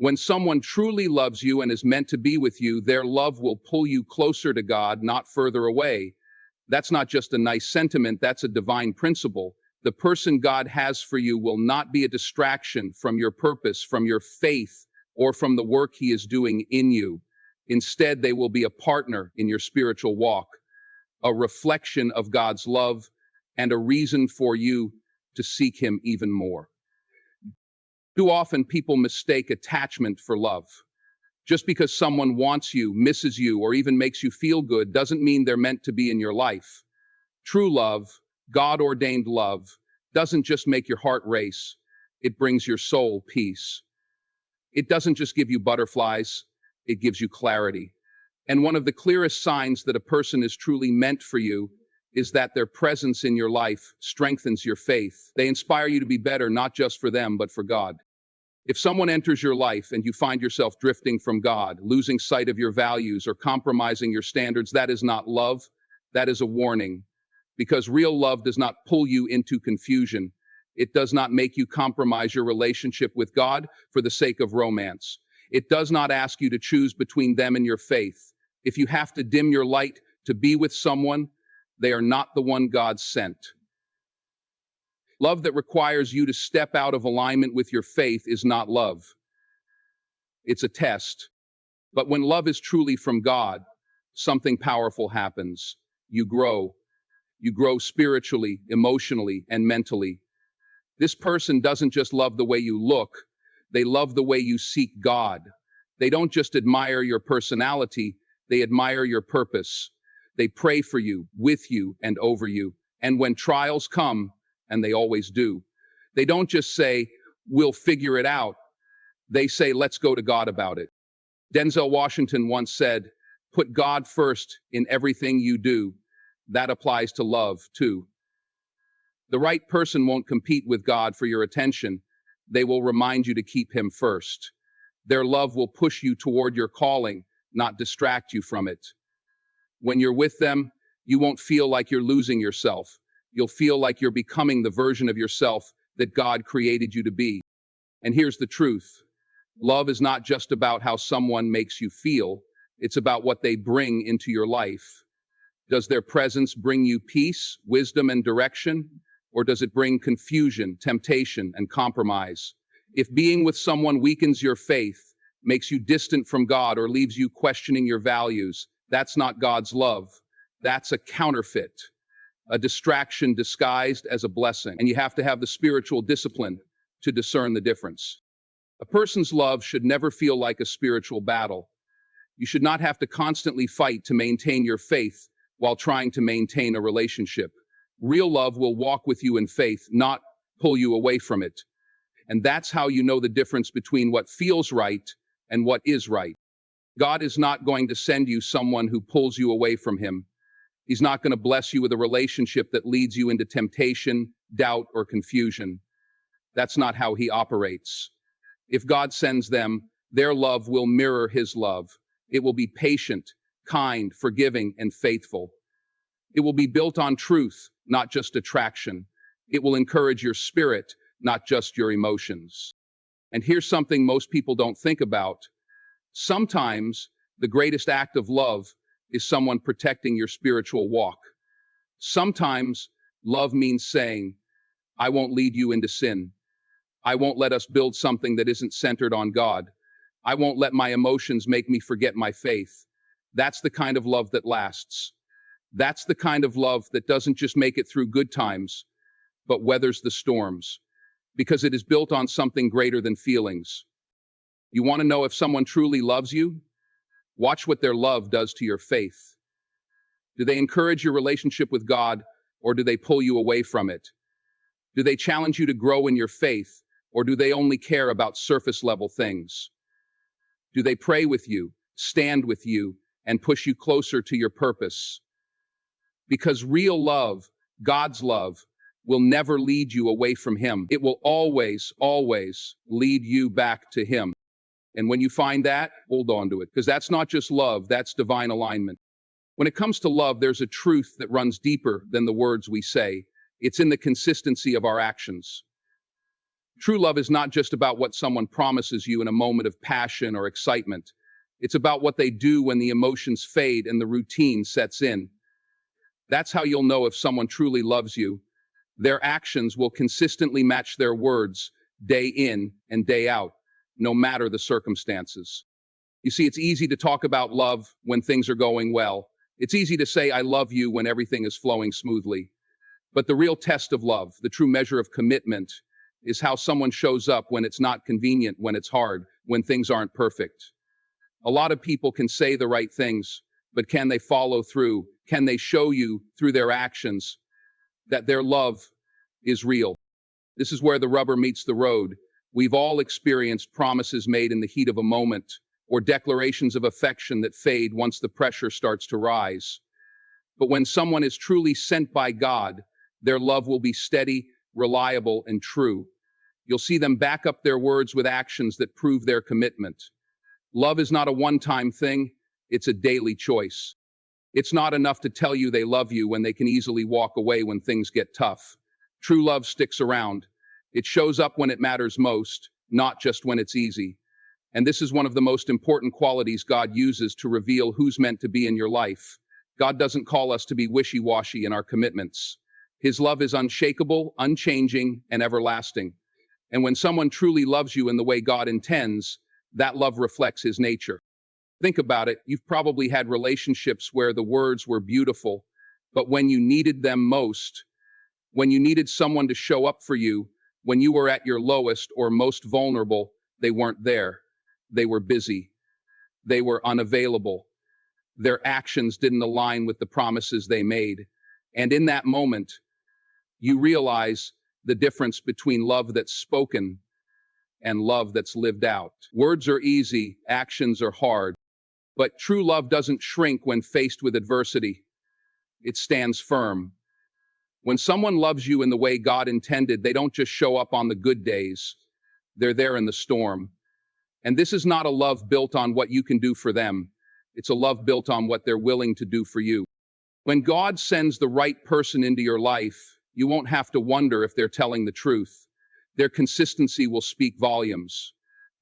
When someone truly loves you and is meant to be with you, their love will pull you closer to God, not further away. That's not just a nice sentiment, that's a divine principle. The person God has for you will not be a distraction from your purpose, from your faith, or from the work He is doing in you. Instead, they will be a partner in your spiritual walk, a reflection of God's love, and a reason for you to seek Him even more. Too often, people mistake attachment for love. Just because someone wants you, misses you, or even makes you feel good doesn't mean they're meant to be in your life. True love, God-ordained love, doesn't just make your heart race, it brings your soul peace. It doesn't just give you butterflies, it gives you clarity. And one of the clearest signs that a person is truly meant for you is that their presence in your life strengthens your faith. They inspire you to be better, not just for them, but for God. If someone enters your life and you find yourself drifting from God, losing sight of your values, or compromising your standards, that is not love, that is a warning. Because real love does not pull you into confusion. It does not make you compromise your relationship with God for the sake of romance. It does not ask you to choose between them and your faith. If you have to dim your light to be with someone, they are not the one God sent. Love that requires you to step out of alignment with your faith is not love. It's a test. But when love is truly from God, something powerful happens. You grow. You grow spiritually, emotionally, and mentally. This person doesn't just love the way you look, they love the way you seek God. They don't just admire your personality, they admire your purpose. They pray for you, with you, and over you. And when trials come, and they always do, they don't just say, we'll figure it out. They say, let's go to God about it. Denzel Washington once said, put God first in everything you do. That applies to love, too. The right person won't compete with God for your attention. They will remind you to keep Him first. Their love will push you toward your calling, not distract you from it. When you're with them, you won't feel like you're losing yourself. You'll feel like you're becoming the version of yourself that God created you to be. And here's the truth. Love is not just about how someone makes you feel. It's about what they bring into your life. Does their presence bring you peace, wisdom, and direction? Or does it bring confusion, temptation, and compromise? If being with someone weakens your faith, makes you distant from God, or leaves you questioning your values, that's not God's love. That's a counterfeit, a distraction disguised as a blessing. And you have to have the spiritual discipline to discern the difference. A person's love should never feel like a spiritual battle. You should not have to constantly fight to maintain your faith while trying to maintain a relationship. Real love will walk with you in faith, not pull you away from it. And that's how you know the difference between what feels right and what is right. God is not going to send you someone who pulls you away from Him. He's not going to bless you with a relationship that leads you into temptation, doubt, or confusion. That's not how He operates. If God sends them, their love will mirror His love. It will be patient, kind, forgiving, and faithful. It will be built on truth, not just attraction. It will encourage your spirit, not just your emotions. And here's something most people don't think about. Sometimes the greatest act of love is someone protecting your spiritual walk. Sometimes love means saying, I won't lead you into sin. I won't let us build something that isn't centered on God. I won't let my emotions make me forget my faith. That's the kind of love that lasts. That's the kind of love that doesn't just make it through good times, but weathers the storms, because it is built on something greater than feelings. You want to know if someone truly loves you? Watch what their love does to your faith. Do they encourage your relationship with God, or do they pull you away from it? Do they challenge you to grow in your faith, or do they only care about surface-level things? Do they pray with you, stand with you, and push you closer to your purpose? Because real love, God's love, will never lead you away from Him. It will always, always lead you back to Him. And when you find that, hold on to it, because that's not just love, that's divine alignment. When it comes to love, there's a truth that runs deeper than the words we say. It's in the consistency of our actions. True love is not just about what someone promises you in a moment of passion or excitement. It's about what they do when the emotions fade and the routine sets in. That's how you'll know if someone truly loves you. Their actions will consistently match their words day in and day out, no matter the circumstances. You see, it's easy to talk about love when things are going well. It's easy to say, I love you when everything is flowing smoothly. But the real test of love, the true measure of commitment, is how someone shows up when it's not convenient, when it's hard, when things aren't perfect. A lot of people can say the right things, but can they follow through? Can they show you through their actions that their love is real? This is where the rubber meets the road. We've all experienced promises made in the heat of a moment, or declarations of affection that fade once the pressure starts to rise. But when someone is truly sent by God, their love will be steady, reliable, and true. You'll see them back up their words with actions that prove their commitment. Love is not a one-time thing, it's a daily choice. It's not enough to tell you they love you when they can easily walk away when things get tough. True love sticks around. It shows up when it matters most, not just when it's easy. And this is one of the most important qualities God uses to reveal who's meant to be in your life. God doesn't call us to be wishy-washy in our commitments. His love is unshakable, unchanging, and everlasting. And when someone truly loves you in the way God intends, that love reflects his nature. Think about it. You've probably had relationships where the words were beautiful, but when you needed them most, when you needed someone to show up for you, when you were at your lowest or most vulnerable, they weren't there. They were busy. They were unavailable. Their actions didn't align with the promises they made. And in that moment, you realize the difference between love that's spoken and love that's lived out. Words are easy, actions are hard. But true love doesn't shrink when faced with adversity. It stands firm. When someone loves you in the way God intended, they don't just show up on the good days. They're there in the storm. And this is not a love built on what you can do for them. It's a love built on what they're willing to do for you. When God sends the right person into your life, you won't have to wonder if they're telling the truth. Their consistency will speak volumes.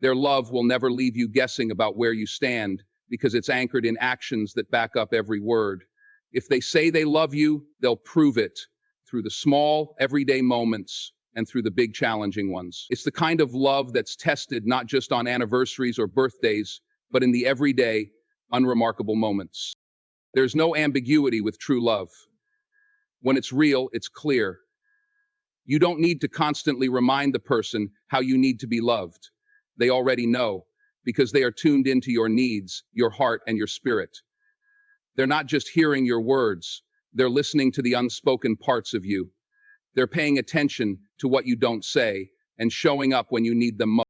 Their love will never leave you guessing about where you stand, because it's anchored in actions that back up every word. If they say they love you, they'll prove it through the small, everyday moments and through the big, challenging ones. It's the kind of love that's tested not just on anniversaries or birthdays, but in the everyday, unremarkable moments. There's no ambiguity with true love. When it's real, it's clear. You don't need to constantly remind the person how you need to be loved. They already know, because they are tuned into your needs, your heart, and your spirit. They're not just hearing your words, they're listening to the unspoken parts of you. They're paying attention to what you don't say and showing up when you need them most.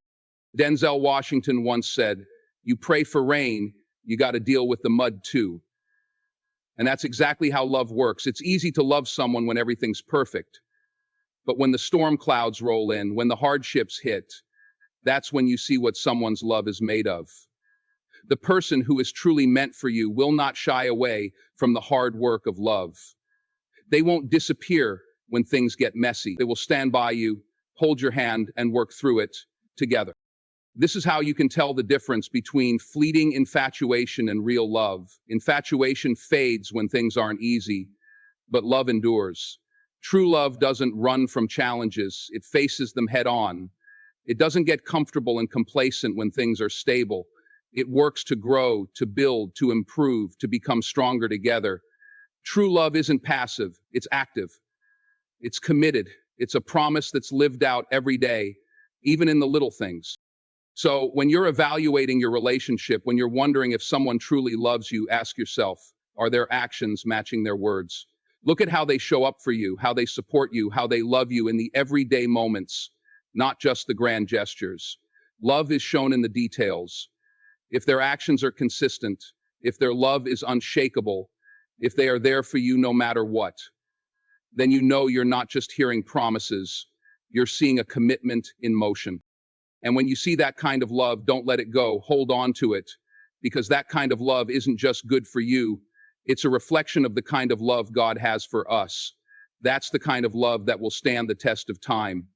Denzel Washington once said, "You pray for rain, you got to deal with the mud too." And that's exactly how love works. It's easy to love someone when everything's perfect. But when the storm clouds roll in, when the hardships hit, that's when you see what someone's love is made of. The person who is truly meant for you will not shy away from the hard work of love. They won't disappear when things get messy. They will stand by you, hold your hand, and work through it together. This is how you can tell the difference between fleeting infatuation and real love. Infatuation fades when things aren't easy, but love endures. True love doesn't run from challenges, it faces them head on. It doesn't get comfortable and complacent when things are stable. It works to grow, to build, to improve, to become stronger together. True love isn't passive, it's active. It's committed. It's a promise that's lived out every day, even in the little things. So when you're evaluating your relationship, when you're wondering if someone truly loves you, ask yourself, are their actions matching their words? Look at how they show up for you, how they support you, how they love you in the everyday moments, not just the grand gestures. Love is shown in the details. If their actions are consistent, if their love is unshakable, if they are there for you no matter what, then you know you're not just hearing promises, you're seeing a commitment in motion. And when you see that kind of love, don't let it go, hold on to it, because that kind of love isn't just good for you, it's a reflection of the kind of love God has for us. That's the kind of love that will stand the test of time.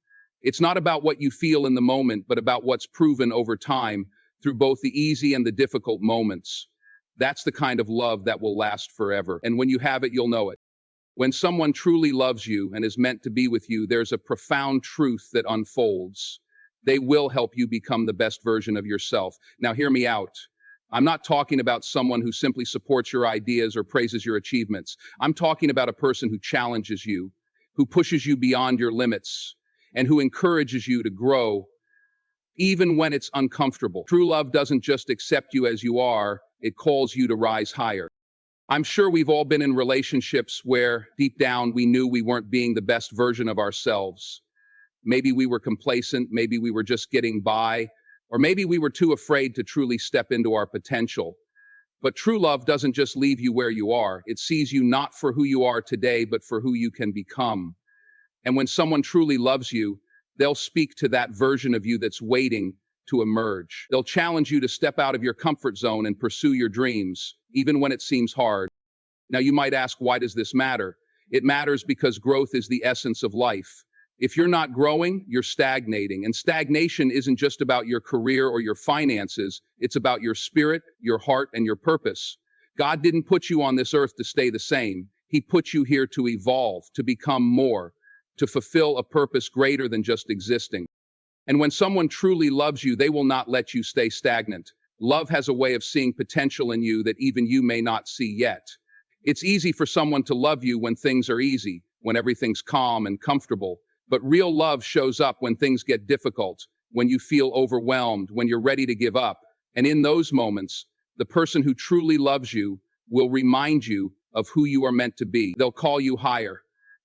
It's not about what you feel in the moment, but about what's proven over time through both the easy and the difficult moments. That's the kind of love that will last forever. And when you have it, you'll know it. When someone truly loves you and is meant to be with you, there's a profound truth that unfolds. They will help you become the best version of yourself. Now, hear me out. I'm not talking about someone who simply supports your ideas or praises your achievements. I'm talking about a person who challenges you, who pushes you beyond your limits, and who encourages you to grow, even when it's uncomfortable. True love doesn't just accept you as you are, it calls you to rise higher. I'm sure we've all been in relationships where deep down we knew we weren't being the best version of ourselves. Maybe we were complacent, maybe we were just getting by, or maybe we were too afraid to truly step into our potential. But true love doesn't just leave you where you are. It sees you not for who you are today, but for who you can become. And when someone truly loves you, they'll speak to that version of you that's waiting to emerge. They'll challenge you to step out of your comfort zone and pursue your dreams, even when it seems hard. Now, you might ask, why does this matter? It matters because growth is the essence of life. If you're not growing, you're stagnating. And stagnation isn't just about your career or your finances. It's about your spirit, your heart, and your purpose. God didn't put you on this earth to stay the same. He put you here to evolve, to become more, to fulfill a purpose greater than just existing. And when someone truly loves you, they will not let you stay stagnant. Love has a way of seeing potential in you that even you may not see yet. It's easy for someone to love you when things are easy, when everything's calm and comfortable. But real love shows up when things get difficult, when you feel overwhelmed, when you're ready to give up. And in those moments, the person who truly loves you will remind you of who you are meant to be. They'll call you higher,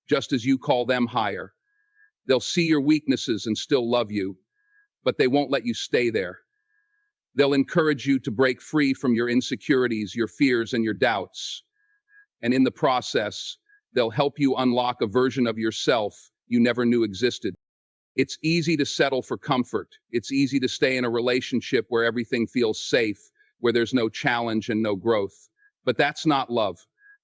just as you call them higher. They'll see your weaknesses and still love you, but they won't let you stay there. They'll encourage you to break free from your insecurities, your fears, and your doubts. And in the process, they'll help you unlock a version of yourself you never knew existed. It's easy to settle for comfort. It's easy to stay in a relationship where everything feels safe, where there's no challenge and no growth. But that's not love.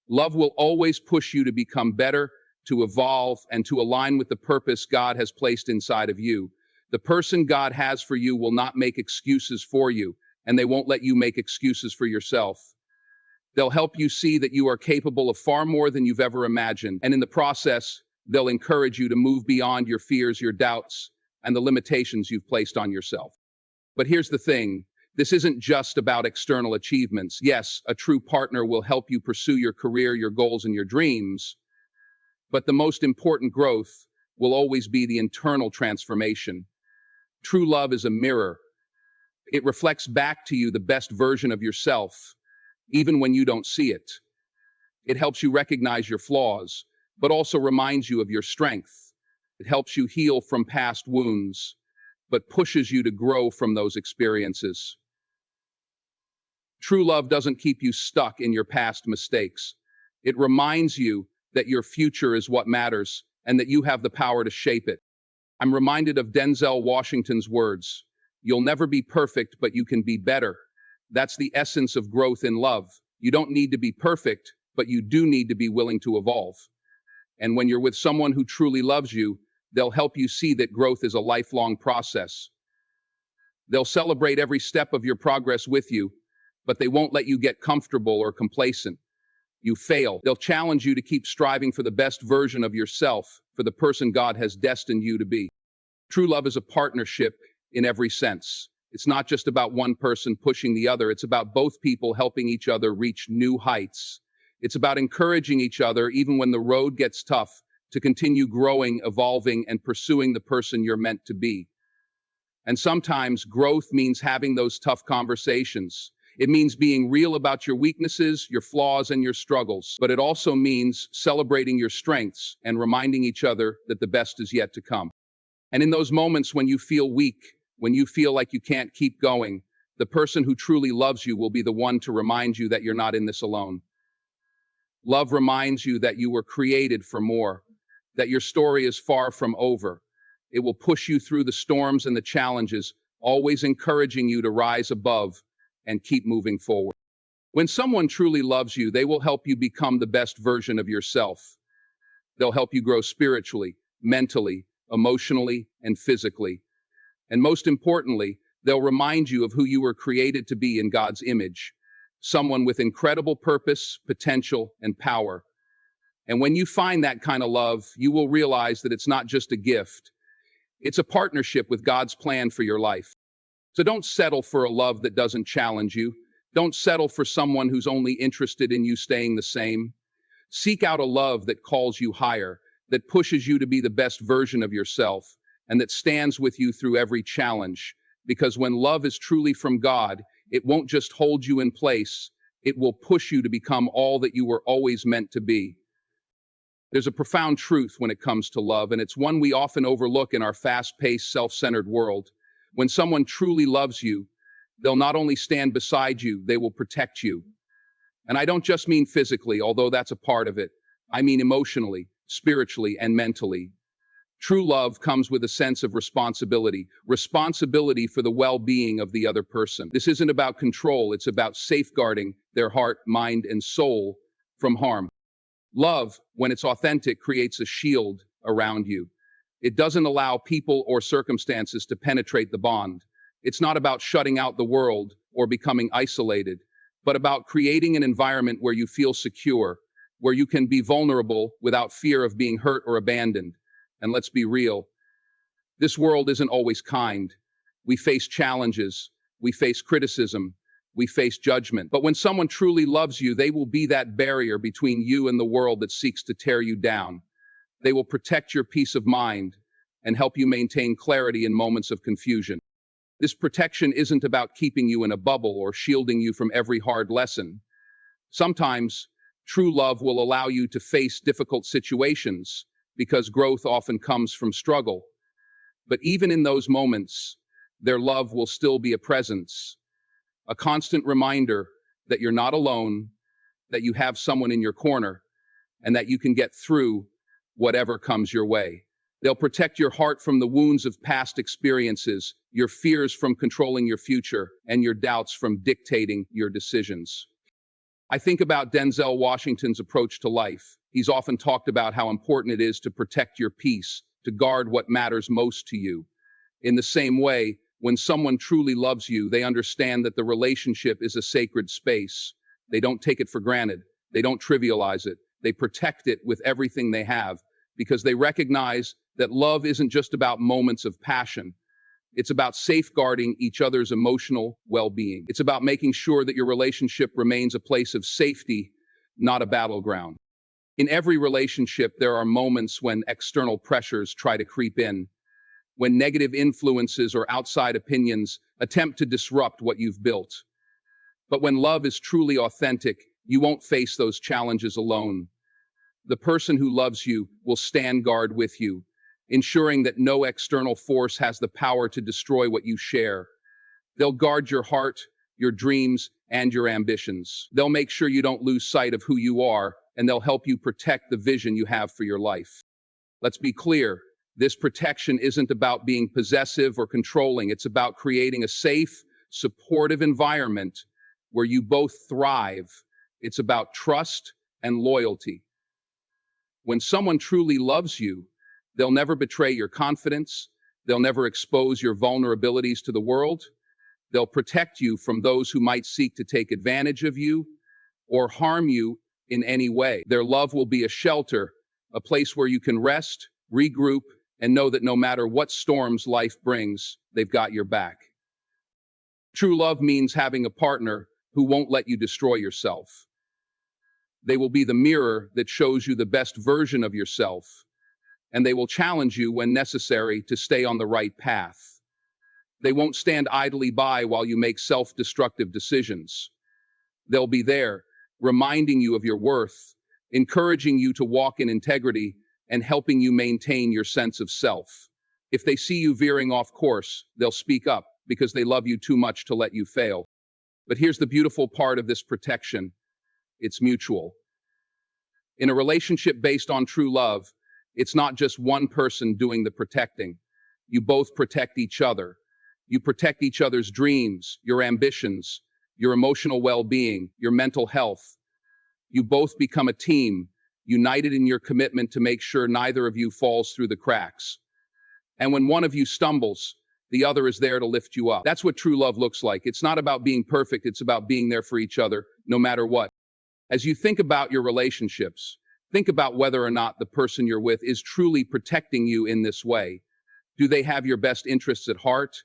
Love will always push you to become better, to evolve, and to align with the purpose God has placed inside of you. The person God has for you will not make excuses for you, and they won't let you make excuses for yourself. They'll help you see that you are capable of far more than you've ever imagined, and in the process, they'll encourage you to move beyond your fears, your doubts, and the limitations you've placed on yourself. But here's the thing. This isn't just about external achievements. Yes, a true partner will help you pursue your career, your goals, and your dreams. But the most important growth will always be the internal transformation. True love is a mirror. It reflects back to you the best version of yourself, even when you don't see it. It helps you recognize your flaws, but also reminds you of your strength. It helps you heal from past wounds, but pushes you to grow from those experiences. True love doesn't keep you stuck in your past mistakes. It reminds you that your future is what matters and that you have the power to shape it. I'm reminded of Denzel Washington's words, "You'll never be perfect, but you can be better." That's the essence of growth in love. You don't need to be perfect, but you do need to be willing to evolve. And when you're with someone who truly loves you, they'll help you see that growth is a lifelong process. They'll celebrate every step of your progress with you, but they won't let you get comfortable or complacent. You fail. They'll challenge you to keep striving for the best version of yourself, for the person God has destined you to be. True love is a partnership in every sense. It's not just about one person pushing the other. It's about both people helping each other reach new heights. It's about encouraging each other, even when the road gets tough, to continue growing, evolving, and pursuing the person you're meant to be. And sometimes growth means having those tough conversations. It means being real about your weaknesses, your flaws, and your struggles. But it also means celebrating your strengths and reminding each other that the best is yet to come. And in those moments when you feel weak, when you feel like you can't keep going, the person who truly loves you will be the one to remind you that you're not in this alone. Love reminds you that you were created for more, that your story is far from over. It will push you through the storms and the challenges, always encouraging you to rise above and keep moving forward. When someone truly loves you, they will help you become the best version of yourself. They'll help you grow spiritually, mentally, emotionally, and physically. And most importantly, they'll remind you of who you were created to be in God's image, someone with incredible purpose, potential, and power. And when you find that kind of love, you will realize that it's not just a gift, it's a partnership with God's plan for your life. So don't settle for a love that doesn't challenge you. Don't settle for someone who's only interested in you staying the same. Seek out a love that calls you higher, that pushes you to be the best version of yourself, and that stands with you through every challenge. Because when love is truly from God, it won't just hold you in place, it will push you to become all that you were always meant to be. There's a profound truth when it comes to love, and it's one we often overlook in our fast-paced, self-centered world. When someone truly loves you, they'll not only stand beside you, they will protect you. And I don't just mean physically, although that's a part of it. I mean emotionally, spiritually, and mentally. True love comes with a sense of responsibility for the well-being of the other person. This isn't about control, it's about safeguarding their heart, mind, and soul from harm. Love, when it's authentic, creates a shield around you. It doesn't allow people or circumstances to penetrate the bond. It's not about shutting out the world or becoming isolated, but about creating an environment where you feel secure, where you can be vulnerable without fear of being hurt or abandoned. And let's be real, this world isn't always kind. We face challenges, we face criticism, we face judgment. But when someone truly loves you, they will be that barrier between you and the world that seeks to tear you down. They will protect your peace of mind and help you maintain clarity in moments of confusion. This protection isn't about keeping you in a bubble or shielding you from every hard lesson. Sometimes, true love will allow you to face difficult situations because growth often comes from struggle. But even in those moments, their love will still be a presence, a constant reminder that you're not alone, that you have someone in your corner, and that you can get through whatever comes your way. They'll protect your heart from the wounds of past experiences, your fears from controlling your future, and your doubts from dictating your decisions. I think about Denzel Washington's approach to life. He's often talked about how important it is to protect your peace, to guard what matters most to you. In the same way, when someone truly loves you, they understand that the relationship is a sacred space. They don't take it for granted. They don't trivialize it. They protect it with everything they have because they recognize that love isn't just about moments of passion. It's about safeguarding each other's emotional well-being. It's about making sure that your relationship remains a place of safety, not a battleground. In every relationship, there are moments when external pressures try to creep in, when negative influences or outside opinions attempt to disrupt what you've built. But when love is truly authentic, you won't face those challenges alone. The person who loves you will stand guard with you, ensuring that no external force has the power to destroy what you share. They'll guard your heart, your dreams, and your ambitions. They'll make sure you don't lose sight of who you are, and they'll help you protect the vision you have for your life. Let's be clear, this protection isn't about being possessive or controlling. It's about creating a safe, supportive environment where you both thrive. It's about trust and loyalty. When someone truly loves you, they'll never betray your confidence. They'll never expose your vulnerabilities to the world. They'll protect you from those who might seek to take advantage of you or harm you in any way. Their love will be a shelter, a place where you can rest, regroup, and know that no matter what storms life brings, they've got your back. True love means having a partner who won't let you destroy yourself. They will be the mirror that shows you the best version of yourself, and they will challenge you when necessary to stay on the right path. They won't stand idly by while you make self-destructive decisions. They'll be there, reminding you of your worth, encouraging you to walk in integrity, and helping you maintain your sense of self. If they see you veering off course, they'll speak up because they love you too much to let you fail. But here's the beautiful part of this protection. It's mutual. In a relationship based on true love, it's not just one person doing the protecting. You both protect each other. You protect each other's dreams, your ambitions, your emotional well-being, your mental health. You both become a team, united in your commitment to make sure neither of you falls through the cracks. And when one of you stumbles, the other is there to lift you up. That's what true love looks like. It's not about being perfect, it's about being there for each other, no matter what. As you think about your relationships, think about whether or not the person you're with is truly protecting you in this way. Do they have your best interests at heart?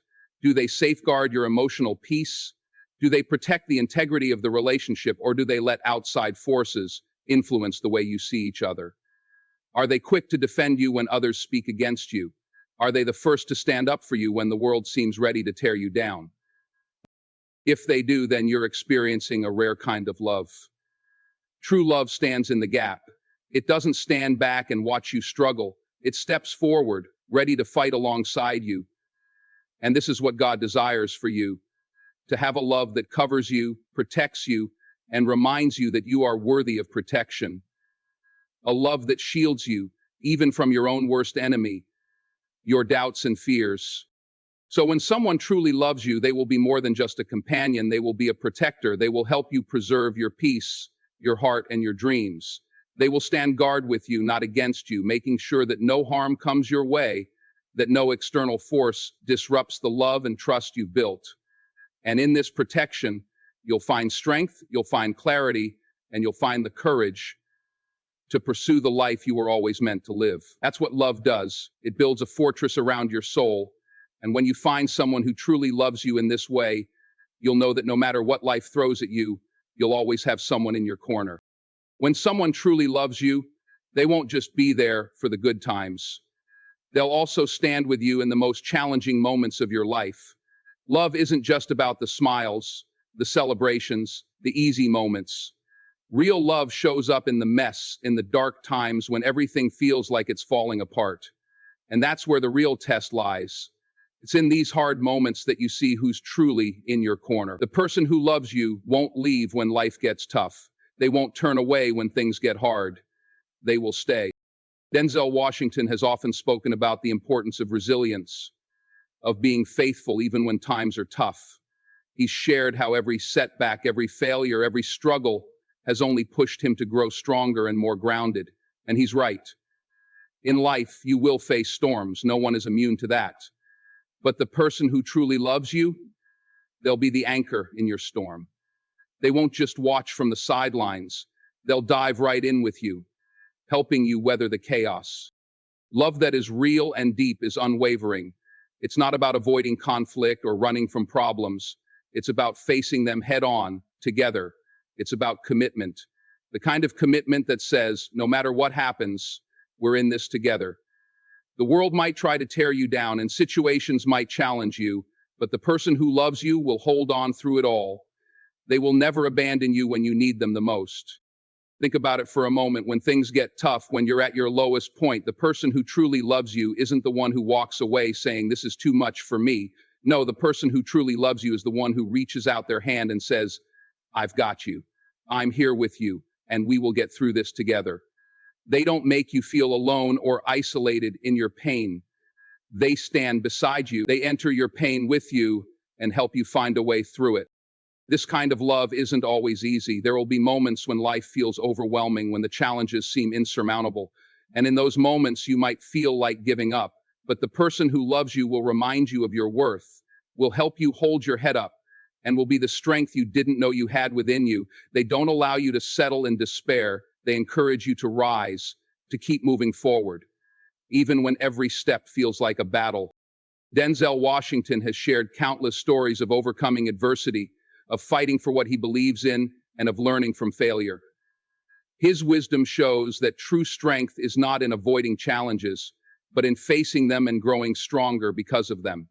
Do they safeguard your emotional peace? Do they protect the integrity of the relationship, or do they let outside forces influence the way you see each other? Are they quick to defend you when others speak against you? Are they the first to stand up for you when the world seems ready to tear you down? If they do, then you're experiencing a rare kind of love. True love stands in the gap. It doesn't stand back and watch you struggle. It steps forward, ready to fight alongside you. And this is what God desires for you, to have a love that covers you, protects you, and reminds you that you are worthy of protection. A love that shields you, even from your own worst enemy, your doubts and fears. So when someone truly loves you, they will be more than just a companion. They will be a protector. They will help you preserve your peace, your heart, and your dreams. They will stand guard with you, not against you, making sure that no harm comes your way, that no external force disrupts the love and trust you've built. And in this protection, you'll find strength, you'll find clarity, and you'll find the courage to pursue the life you were always meant to live. That's what love does. It builds a fortress around your soul. And when you find someone who truly loves you in this way, you'll know that no matter what life throws at you, you'll always have someone in your corner. When someone truly loves you, they won't just be there for the good times. They'll also stand with you in the most challenging moments of your life. Love isn't just about the smiles, the celebrations, the easy moments. Real love shows up in the mess, in the dark times when everything feels like it's falling apart. And that's where the real test lies. It's in these hard moments that you see who's truly in your corner. The person who loves you won't leave when life gets tough. They won't turn away when things get hard. They will stay. Denzel Washington has often spoken about the importance of resilience, of being faithful even when times are tough. He's shared how every setback, every failure, every struggle has only pushed him to grow stronger and more grounded. And he's right. In life, you will face storms. No one is immune to that. But the person who truly loves you, they'll be the anchor in your storm. They won't just watch from the sidelines. They'll dive right in with you, helping you weather the chaos. Love that is real and deep is unwavering. It's not about avoiding conflict or running from problems. It's about facing them head on, together. It's about commitment. The kind of commitment that says, no matter what happens, we're in this together. The world might try to tear you down and situations might challenge you, but the person who loves you will hold on through it all. They will never abandon you when you need them the most. Think about it for a moment. When things get tough, when you're at your lowest point, the person who truly loves you isn't the one who walks away saying, "This is too much for me." No, the person who truly loves you is the one who reaches out their hand and says, "I've got you. I'm here with you, and we will get through this together." They don't make you feel alone or isolated in your pain. They stand beside you. They enter your pain with you and help you find a way through it. This kind of love isn't always easy. There will be moments when life feels overwhelming, when the challenges seem insurmountable. And in those moments, you might feel like giving up. But the person who loves you will remind you of your worth, will help you hold your head up, and will be the strength you didn't know you had within you. They don't allow you to settle in despair. They encourage you to rise, to keep moving forward, even when every step feels like a battle. Denzel Washington has shared countless stories of overcoming adversity, of fighting for what he believes in, and of learning from failure. His wisdom shows that true strength is not in avoiding challenges, but in facing them and growing stronger because of them.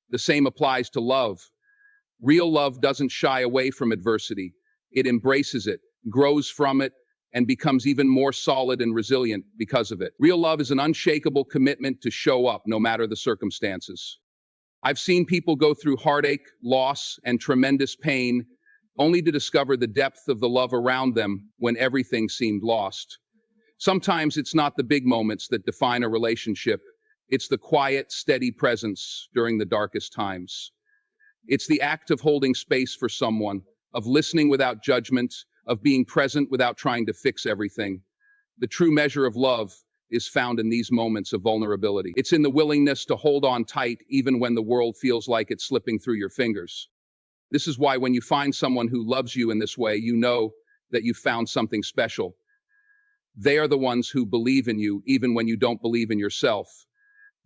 The same applies to love. Real love doesn't shy away from adversity. It embraces it, grows from it, and becomes even more solid and resilient because of it. Real love is an unshakable commitment to show up no matter the circumstances. I've seen people go through heartache, loss, and tremendous pain, only to discover the depth of the love around them when everything seemed lost. Sometimes it's not the big moments that define a relationship. It's the quiet, steady presence during the darkest times. It's the act of holding space for someone, of listening without judgment, of being present without trying to fix everything. The true measure of love is found in these moments of vulnerability. It's in the willingness to hold on tight even when the world feels like it's slipping through your fingers. This is why when you find someone who loves you in this way, you know that you've found something special. They are the ones who believe in you even when you don't believe in yourself.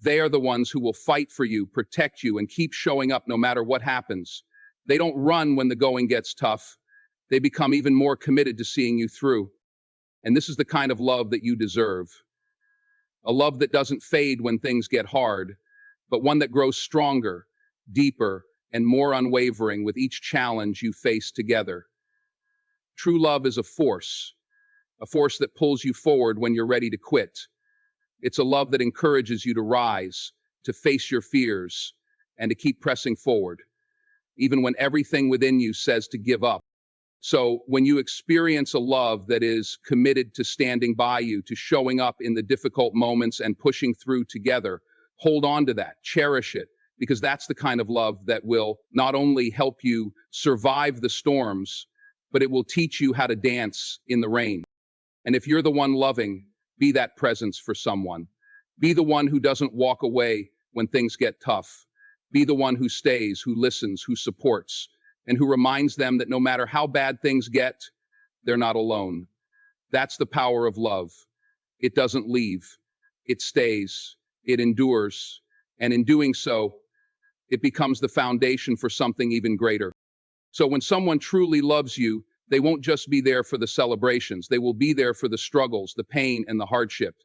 They are the ones who will fight for you, protect you, and keep showing up no matter what happens. They don't run when the going gets tough. They become even more committed to seeing you through. And this is the kind of love that you deserve. A love that doesn't fade when things get hard, but one that grows stronger, deeper, and more unwavering with each challenge you face together. True love is a force that pulls you forward when you're ready to quit. It's a love that encourages you to rise, to face your fears, and to keep pressing forward, even when everything within you says to give up. So when you experience a love that is committed to standing by you, to showing up in the difficult moments and pushing through together, hold on to that, cherish it, because that's the kind of love that will not only help you survive the storms, but it will teach you how to dance in the rain. And if you're the one loving, be that presence for someone. Be the one who doesn't walk away when things get tough. Be the one who stays, who listens, who supports, and who reminds them that no matter how bad things get, they're not alone. That's the power of love. It doesn't leave. It stays. It endures. And in doing so, it becomes the foundation for something even greater. So when someone truly loves you, they won't just be there for the celebrations. They will be there for the struggles, the pain, and the hardship.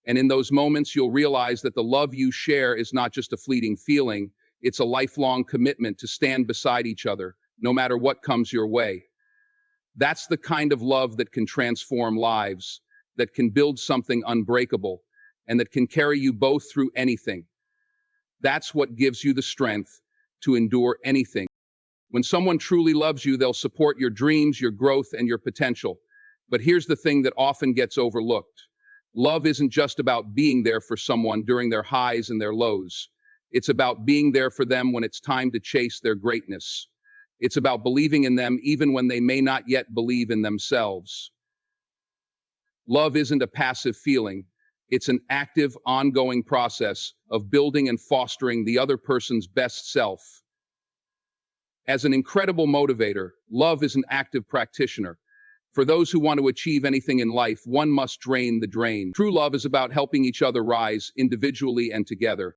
And in those moments, you'll realize that the love you share is not just a fleeting feeling. It's a lifelong commitment to stand beside each other, no matter what comes your way. That's the kind of love that can transform lives, that can build something unbreakable, and that can carry you both through anything. That's what gives you the strength to endure anything. When someone truly loves you, they'll support your dreams, your growth, and your potential. But here's the thing that often gets overlooked. Love isn't just about being there for someone during their highs and their lows. It's about being there for them when it's time to chase their greatness. It's about believing in them even when they may not yet believe in themselves. Love isn't a passive feeling. It's an active, ongoing process of building and fostering the other person's best self. As an incredible motivator, love is an active practitioner. For those who want to achieve anything in life, one must drain the drain. True love is about helping each other rise individually and together.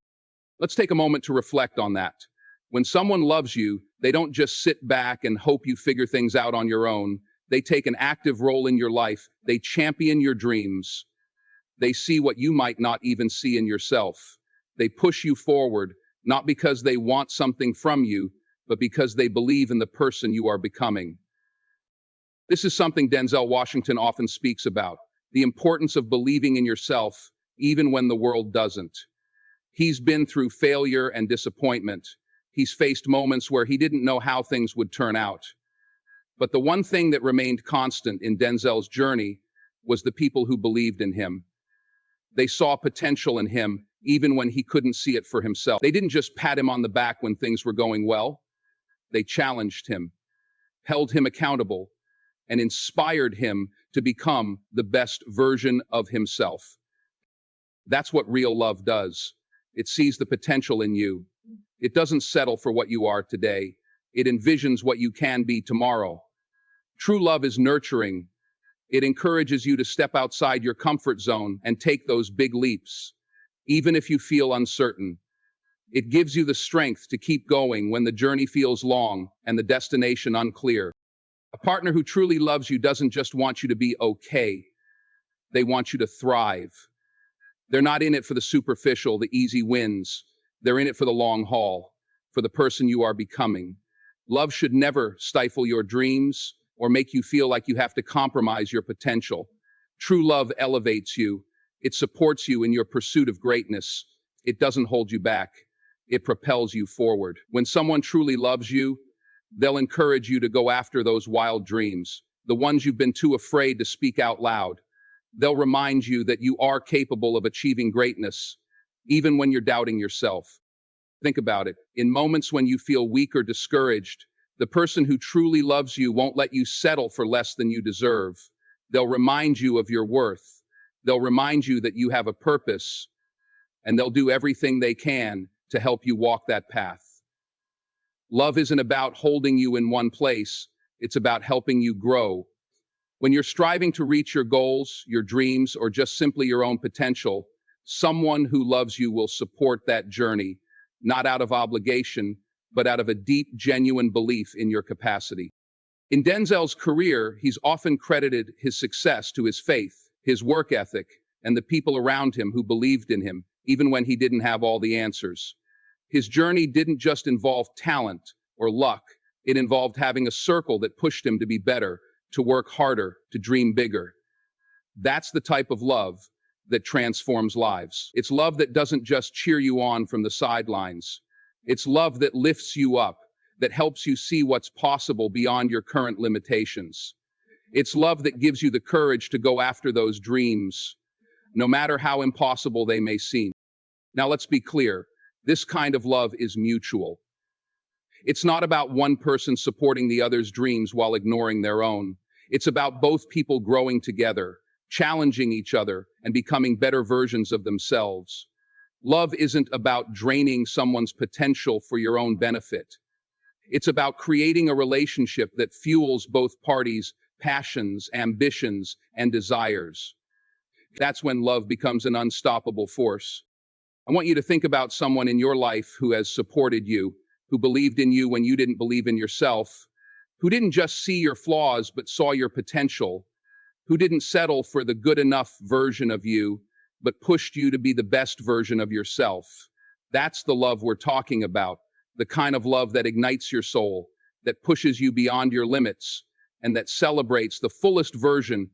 Let's take a moment to reflect on that. When someone loves you, they don't just sit back and hope you figure things out on your own. They take an active role in your life. They champion your dreams. They see what you might not even see in yourself. They push you forward, not because they want something from you, but because they believe in the person you are becoming. This is something Denzel Washington often speaks about, the importance of believing in yourself, even when the world doesn't. He's been through failure and disappointment. He's faced moments where he didn't know how things would turn out. But the one thing that remained constant in Denzel's journey was the people who believed in him. They saw potential in him, even when he couldn't see it for himself. They didn't just pat him on the back when things were going well. They challenged him, held him accountable, and inspired him to become the best version of himself. That's what real love does. It sees the potential in you. It doesn't settle for what you are today. It envisions what you can be tomorrow. True love is nurturing. It encourages you to step outside your comfort zone and take those big leaps, even if you feel uncertain. It gives you the strength to keep going when the journey feels long and the destination unclear. A partner who truly loves you doesn't just want you to be okay. They want you to thrive. They're not in it for the superficial, the easy wins. They're in it for the long haul, for the person you are becoming. Love should never stifle your dreams or make you feel like you have to compromise your potential. True love elevates you. It supports you in your pursuit of greatness. It doesn't hold you back. It propels you forward. When someone truly loves you, they'll encourage you to go after those wild dreams, the ones you've been too afraid to speak out loud. They'll remind you that you are capable of achieving greatness, even when you're doubting yourself. Think about it. In moments when you feel weak or discouraged, the person who truly loves you won't let you settle for less than you deserve. They'll remind you of your worth. They'll remind you that you have a purpose, and they'll do everything they can to help you walk that path. Love isn't about holding you in one place, it's about helping you grow. When you're striving to reach your goals, your dreams, or just simply your own potential, someone who loves you will support that journey, not out of obligation, but out of a deep, genuine belief in your capacity. In Denzel's career, he's often credited his success to his faith, his work ethic, and the people around him who believed in him, even when he didn't have all the answers. His journey didn't just involve talent or luck, it involved having a circle that pushed him to be better, to work harder, to dream bigger. That's the type of love that transforms lives. It's love that doesn't just cheer you on from the sidelines. It's love that lifts you up, that helps you see what's possible beyond your current limitations. It's love that gives you the courage to go after those dreams, no matter how impossible they may seem. Now, let's be clear. This kind of love is mutual. It's not about one person supporting the other's dreams while ignoring their own. It's about both people growing together, challenging each other, and becoming better versions of themselves. Love isn't about draining someone's potential for your own benefit. It's about creating a relationship that fuels both parties' passions, ambitions, and desires. That's when love becomes an unstoppable force. I want you to think about someone in your life who has supported you, who believed in you when you didn't believe in yourself, who didn't just see your flaws but saw your potential, who didn't settle for the good enough version of you but pushed you to be the best version of yourself. That's the love we're talking about, the kind of love that ignites your soul, that pushes you beyond your limits, and that celebrates the fullest version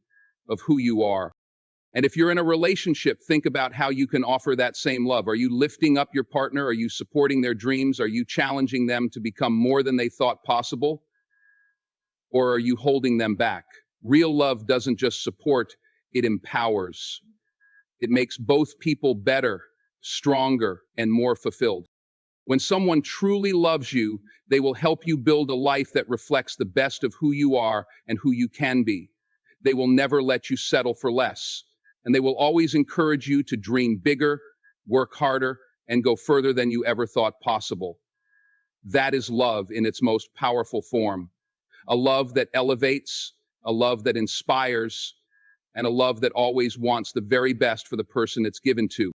of who you are. And if you're in a relationship, think about how you can offer that same love. Are you lifting up your partner? Are you supporting their dreams? Are you challenging them to become more than they thought possible? Or are you holding them back? Real love doesn't just support, it empowers. It makes both people better, stronger, and more fulfilled. When someone truly loves you, they will help you build a life that reflects the best of who you are and who you can be. They will never let you settle for less. And they will always encourage you to dream bigger, work harder, and go further than you ever thought possible. That is love in its most powerful form. A love that elevates, a love that inspires, and a love that always wants the very best for the person it's given to.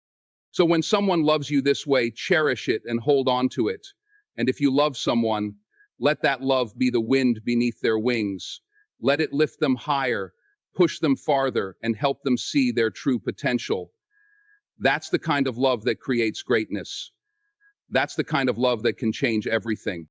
So when someone loves you this way, cherish it and hold on to it. And if you love someone, let that love be the wind beneath their wings. Let it lift them higher, push them farther, and help them see their true potential. That's the kind of love that creates greatness. That's the kind of love that can change everything.